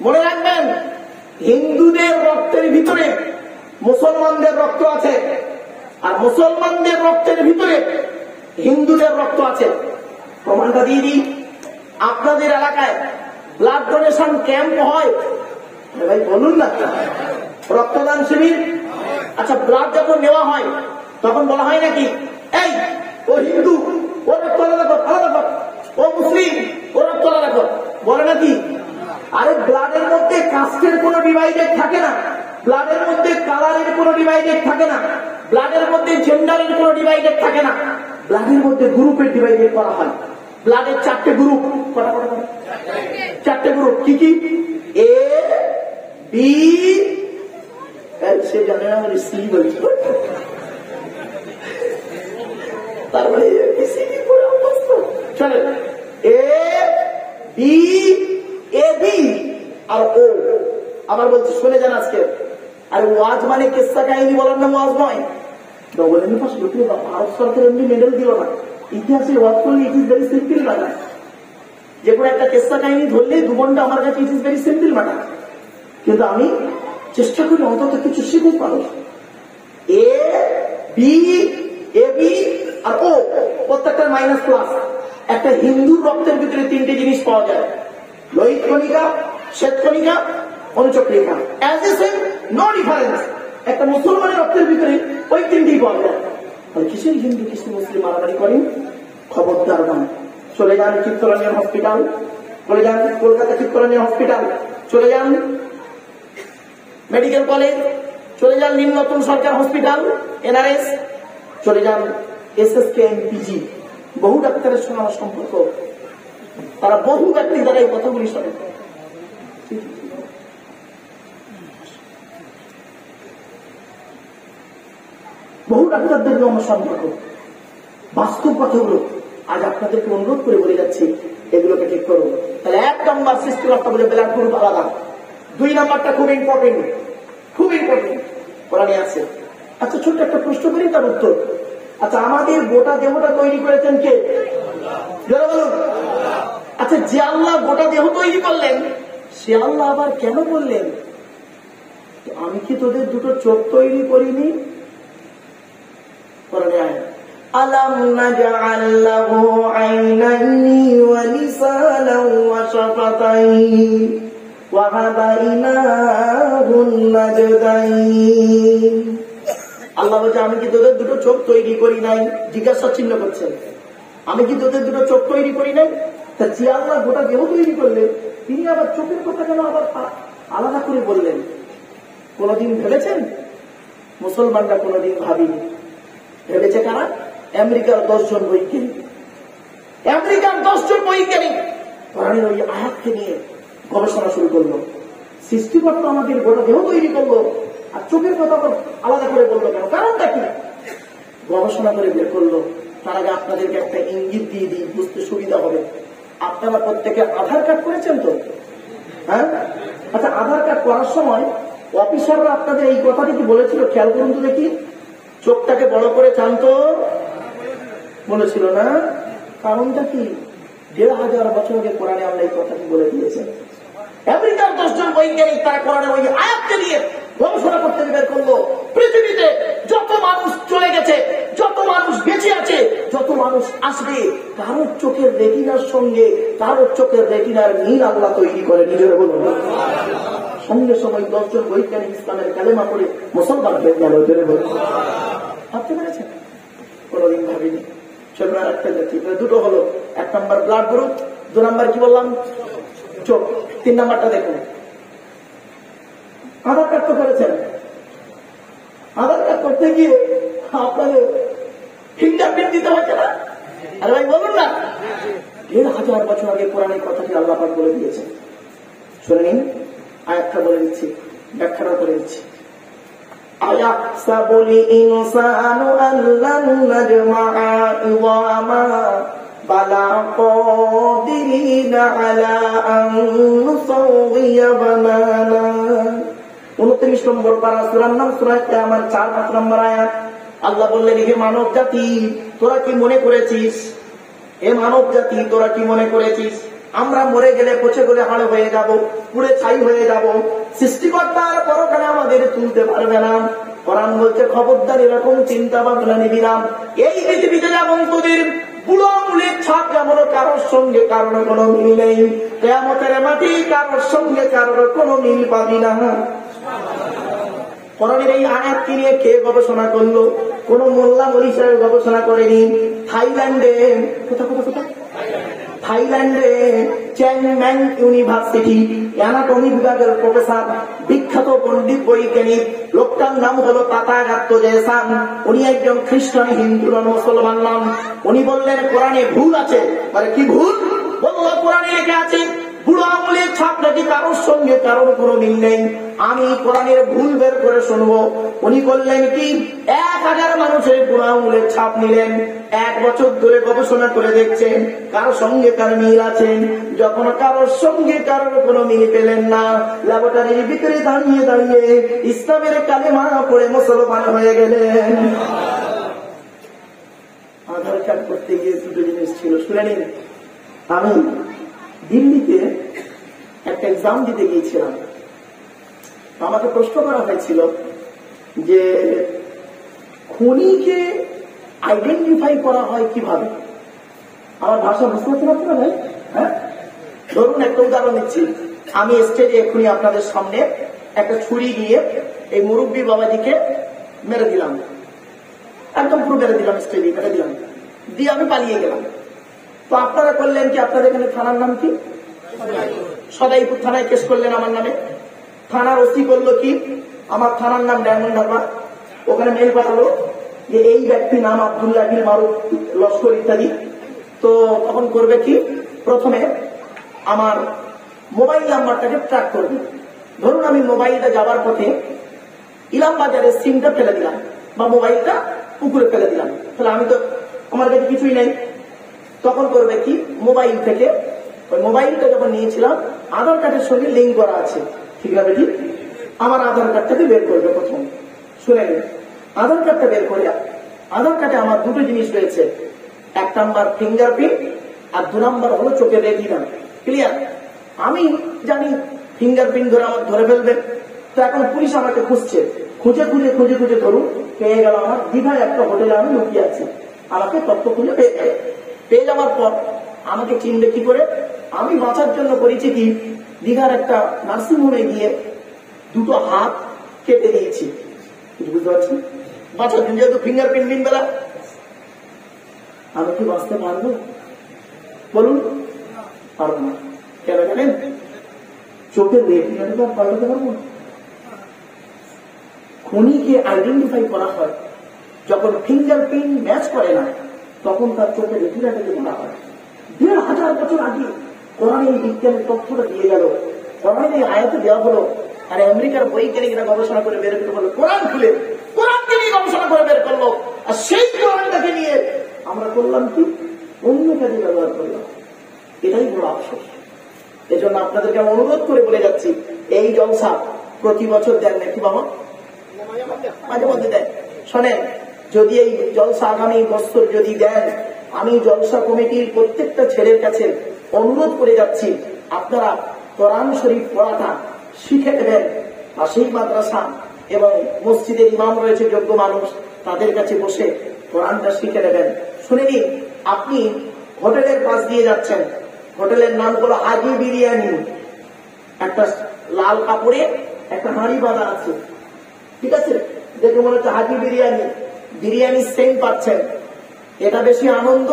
মনে রাখবেন, হিন্দুদের রক্তের ভিতরে মুসলমানদের রক্ত আছে, আর মুসলমানদের রক্তের ভিতরে হিন্দুদের রক্ত আছে। প্রমাণটা দিয়ে দিই। আপনাদের এলাকায় ব্লাড ডোনেশন ক্যাম্প হয়, ভাই বলুন না, রক্তদান শিবির। আচ্ছা, ব্লাড যখন নেওয়া হয় তখন বলা হয় নাকি এই ও হিন্দু, ও রক্ত আলাদা কর, আলাদা কর, ও মুসলিম, ও রক্ত আলাদা কর, বলে নাকি? আরে ব্লাডের মধ্যে কাস্টের কোনো ডিভাইডেড থাকে না, ব্লাডের মধ্যে কালারের কোনো ডিভাইডেড থাকে না, ব্লাডের মধ্যে জেন্ডারের কোনো ডিভাইডেড থাকে না, ব্লাডের মধ্যে গ্রুপের ডিভাইডেড করা হয়। ব্লাডের 4টে গ্রুপ, কটা 4টে গ্রুপ। কি কি? এ, বি, সে জানে না, আমার সি বলছে, তারপরে চলে এ, বি, এ, বি আর ও। আবার বলছি, শুনে যান আজকে। আর ওয়াজ মানে কেসা কাহিনী বলার নাম ওয়াজ নয়। ভারত সরকার এমনি মেডেল দিল না, ইতিহাসে ওয়াজ করলে it is very simple matter. যে কোনো একটা কেসা কাহিনী ধরলেই 2 ঘন্টা আমার কাছে it is very simple matter. কিন্তু আমি চেষ্টা করি অন্তত কিছু শিখতে পারো। এ, বি, এ, বি আর ও, প্রত্যেকটা মাইনাস প্লাস। একটা হিন্দুর রক্তের ভিতরে 3টে জিনিস পাওয়া যায়, লোহিত কণিকা, শ্বেত কণিকা, অনুচক্রিকা। As a same, no difference. একটা মুসলমানের রক্তের ভিতরে ওই 3টি পাওয়া যায়। কিসের হিন্দু কিসের মুসলিম মারামারি করেন? খবরদার নয়। চলে যান চিত্তরঞ্জন হসপিটাল, চলে যান কলকাতা চিত্তরঞ্জন হসপিটাল, চলে যান মেডিকেল কলেজ, চলে যান নিম্নতম সরকার হসপিটাল NRS, চলে যান SSKMPG। বহু ডাক্তারের সঙ্গে আমার সম্পর্ক, তারা বহু ব্যক্তি দ্বারা এই কথাগুলি শোনে। বহু ডাক্তারদের আমার সম্পর্ক, বাস্তব কথাগুলো আজ আপনাদেরকে অনুরোধ করে বলে যাচ্ছি, এগুলোকে ঠিক করুন। তাহলে 1 নম্বর সৃষ্টিকর্তা বলে ব্লাড গ্রুপ আলাদা। 2 নম্বরটা খুব ইম্পর্টেন্ট, খুব ইম্পর্টেন্ট, কোরআনে আছে। আচ্ছা, ছোট্ট একটা প্রশ্ন করি, তার উত্তর। আচ্ছা, আমাদের গোটা দেহটা তৈরি করেছেন কে? বলুন। আচ্ছা, যে আল্লাহ গোটা দেহ তৈরি করলেন, সে আল্লাহ আবার কেন বললেন আমি কি তোদের 2টো চোখ তৈরি করিনি? কোরআনে আয়াত, আলাম নাজআল লাহু আইনাইনি ওয়া লিসানান ওয়া শাফাতাইন ওয়া হাদাইনাহু নাজদাইন। আল্লাহ বলছে আমি কি তোদের 2টো চোখ তৈরি করি নাই? জিজ্ঞাসা চিহ্ন করছেন, আমি কি তোদের 2টো চোখ তৈরি করি নাই? তা যে আল্লাহ গোটা দেহ তৈরি করলেন, তিনি আবার চোখের কথা কেন আবার আলাদা করে বললেন? কোনদিন ভেবেছেন? মুসলমানরা কোনদিন ভাবিনি। ভেবেছে কারা? আমেরিকার 10 জন বৈজ্ঞানিক। আমেরিকার 10 জন বৈজ্ঞানিক কোরআনের ওই আয়াতকে নিয়ে গবেষণা শুরু করলো। সৃষ্টিকর্তা আমাদের গোটা দেহ তৈরি করলো, আর চোখের কথা আলাদা করে বললো কেন? কারণটা কি? গবেষণা করে বের করলো। তার আগে আপনাদেরকে একটা ইঙ্গিত দিয়ে দিই, বুঝতে সুবিধা হবে। আপনারা প্রত্যেকে আধার কার্ড করেছেন তো? হ্যাঁ। আচ্ছা, আধার কার্ড করার সময় অফিসাররা আপনাদের এই কথাটি কি বলেছিল? খেয়াল করুন তো দেখি। চোখটাকে বড় করে চান তো বলেছিল না? কারণটা কি? 1500 বছর আগে কোরআনে আল্লাহ এই কথাটি বলে দিয়েছেন। আমেরিকার 10 জন বৈজ্ঞানিক তারা কোরআনে ওই আয়াতকে নিয়ে গবেষণা করতে বের করলো। পৃথিবীতে যত মানুষ চলে গেছে, যত মানুষ বেঁচে আছে, যত মানুষ আসবে, কারোর চোখের রেটিনার সঙ্গে কারোর চোখের রেটিনার মিল আল্লাহ তৈরি করে। নিজের বলুন। সঙ্গে সঙ্গে 10 জন বৈজ্ঞানিক ইসলামের কালেমা পড়ে মুসলমান হয়ে গেল। ভাবতে পেরেছেন? কোনদিন ভাবিনি। চলুন আর একটা দেখি। 2টো হলো। 1 নম্বর ব্লাড গ্রুপ, 2 নম্বর কি বললাম? চোখ। 3 নম্বরটা দেখুন। আধার কার্ড তো করেছেন। আধার কার্ড করতে গিয়ে আপনাদের ফিঙ্গারপ্রিন্ট দিতে হচ্ছে না? আরে ভাই বলুন না। 1500 বছর আগে কোরআনের কথাটি আল্লাহ পাক বলে দিয়েছেন। শুনে নিন, আয়াতটা বলে দিচ্ছি, ব্যাখ্যাটা করে দিচ্ছি। আয়াহসাবুল ইনসানু আল্লান নাজমা'a ইযামা বালা কাদিরিনা আলা আন নুসাউইয়া বানানা। 29 নম্বর পারা, সূরার নাম সূরা কিয়ামার 4-5 নম্বর আয়াত। আল্লাহ বললেন, হে মানব জাতি, তোরা কি মনে করেছিস? হে মানব জাতি, তোরা কি মনে করেছিস আমরা মরে গেলে পচে গলে হাড় হয়ে যাব, পুড়ে ছাই হয়ে যাব, সৃষ্টিকর্তার পরকালে আমাদের তুলতে পারবে না। কোরআন বলছে খবরদার এরকম চিন্তা ভাবনা নিবি না। এই পৃথিবীতে যেমন তোদের বুড়ো আঙুলের ছাপ যেমন কারোর সঙ্গে কারোর কোনো মিল নেই, কিয়ামতের মাটি কারোর সঙ্গে কারোর কোনো মিল পাবি না। কোরআনের এই আয়াতকে নিয়ে কে গবেষণা করলো? কোন মোল্লা মলি সাহেব গবেষণা করেনি। থাইল্যান্ডে থাইল্যান্ডে চ্যাংম্যাং ইউনিভার্সিটি অ্যানাটমি বিভাগের প্রফেসর, বিখ্যাত পণ্ডিত বৈজ্ঞানিক, লোকটার নাম হলো তাথাগত জয়সান। উনি একজন খ্রিস্টান, হিন্দু নন, মুসলমান নন। উনি বললেন কোরআনে ভুল আছে। মানে কি ভুল? বলল কোরআনে লেখা আছে বুড়ো আঙুলের ছাপ নাকি কারোর সঙ্গে কারোর কোনো মিল নেই। আমি কোরআনের ভুল বের করে শুনবো। উনি করলেন কি, 1000 মানুষের বুড়ো আঙুলের ছাপ নিলেন, 1 বছর ধরে গবেষণা করে দেখছেন কারোর সঙ্গে কারো মিল আছে। যখন কারোর সঙ্গে কারোর কোনো মিল পেলেন না, ল্যাবরেটরির ভিতরে দাঁড়িয়ে দাঁড়িয়ে ইসলামের কালেমা পড়ে মুসলমান হয়ে গেলেন। আধার কার্ড করতে গিয়ে দুটো জিনিস ছিল, শুনে নিন। আমি দিল্লিতে একটা এক্সাম দিতে গিয়েছিলাম। আমাকে প্রশ্ন করা হয়েছিল যে খুনিকে আইডেন্টিফাই করা হয় কিভাবে। আমার ভাষা বুঝতে পারছেন আপনারা ভাই? হ্যাঁ, ধরুন একটা উদাহরণ দিচ্ছি। আমি স্টেজে এক্ষুনি আপনাদের সামনে একটা ছুরি দিয়ে এই মুরব্বী বাবাজিকে মেরে দিলাম, একদম পুরো মেরে দিলাম, স্টেজে মেরে দিলাম, দিয়ে আমি পালিয়ে গেলাম। তো আপনারা করলেন কি, আপনাদের এখানে থানার নাম কি? সদাইপুর থানায় কেস করলেন আমার নামে। থানার ওসি করলো কি, আমার থানার নাম ডায়মন্ড হারবার, ওখানে মেল পাঠালো যে এই ব্যক্তির নাম আব্দুল্লাহ বিন মারুফ লস্কর ইত্যাদি। তো তখন করবে কি, প্রথমে আমার মোবাইল নাম্বারটাকে ট্র্যাক করবে। ধরুন আমি মোবাইলটা যাবার পথে ইলাম বাজারের সিমটা ফেলে দিলাম বা মোবাইলটা পুকুরে ফেলে দিলাম, তাহলে আমি তো, আমার কাছে কিছুই নেই। তখন করবে কি, মোবাইল থেকে, ওই মোবাইলটা যখন নিয়েছিলাম আধার কার্ডের সঙ্গে লিঙ্ক করা আছে, ঠিক না বেটি? আমার আধার কার্ডটাকে বের করবে প্রথম। শুনে নিন, আধার কার্ডটা বের করে, আধার কার্ডে আমার দুটো জিনিস রয়েছে, 1 নাম্বার ফিঙ্গারপ্রিন্ট আর 2 নাম্বার হলো চোখের রেটিনা। ক্লিয়ার? আমি জানি ফিঙ্গারপ্রিন্ট ধরে আমার ধরে ফেলবে। তো এখন পুলিশ আমাকে খুঁজছে, খুঁজে খুঁজে খুঁজে খুঁজে ধরুন পেয়ে গেল আমার দীঘায় একটা হোটেলে আমি লুকিয়ে আছি। আমাকে তথ্য খুঁজে পেয়ে যাওয়ার পর আমাকে চিনবে কি করে? আমি বাঁচার জন্য করেছি কি, দীঘার একটা নার্সিংহোমে গিয়ে 2টো হাত কেটে দিয়েছি। বুঝতে পারছি? বাঁচার জন্য, যেহেতু ফিঙ্গারপ্রিন্ট নিন বেলা। আমি কি বাঁচতে পারবো? বলুন, পারবো না। কেন জানেন? চোখের রেটিনাটা পাল্টাতে পারবো না। খুনিকে আইডেন্টিফাই করা হয় যখন ফিঙ্গারপ্রিন্ট ম্যাচ করে না, তখন তার চোখের রেটিনাটাকে ধরা হয়। 1500 বছর আগে কোরআনে এই বিজ্ঞানের তথ্যটা দিয়ে গেল, কোরআনে এই আয়াতে দেওয়া হলো। আর আমেরিকার বৈজ্ঞানিকরা গবেষণা করে বের করে বললো, কোরআন খুলে কোরআনকে নিয়ে গবেষণা করে বের করলো। আর সেই কোরআনটাকে নিয়ে আমরা করলাম কি, অন্য কাজে ব্যবহার করলাম। এটাই বড় আফসোস। এজন্য আপনাদেরকে আমি অনুরোধ করে বলে যাচ্ছি, এই জলসা প্রতি বছর দেন নাকি বাবা? মাঝে মধ্যে দেন। শোনেন, যদি এই জলসা আগামী বছর যদি দেন, আমি জলসা কমিটির প্রত্যেকটা ছেলের কাছে অনুরোধ করে যাচ্ছি, আপনারা কোরআন শরীফ পড়াটা শিখে নেবেন। পাশেই মাদ্রাসা এবং মসজিদের ইমাম রয়েছে যোগ্য মানুষ, তাদের কাছে বসে কোরআনটা শিখে নেবেন। শুনে নিন, আপনি হোটেলের পাশ দিয়ে যাচ্ছেন, হোটেলের নাম হলো হাজি বিরিয়ানি, একটা লাল কাপড়ে একটা হাঁড়ি বাঁধা আছে, ঠিক আছে? দেখে মনে হচ্ছে হাজি বিরিয়ানি, বিরিয়ানি সেন্ট পাচ্ছেন। এটা বেশি আনন্দ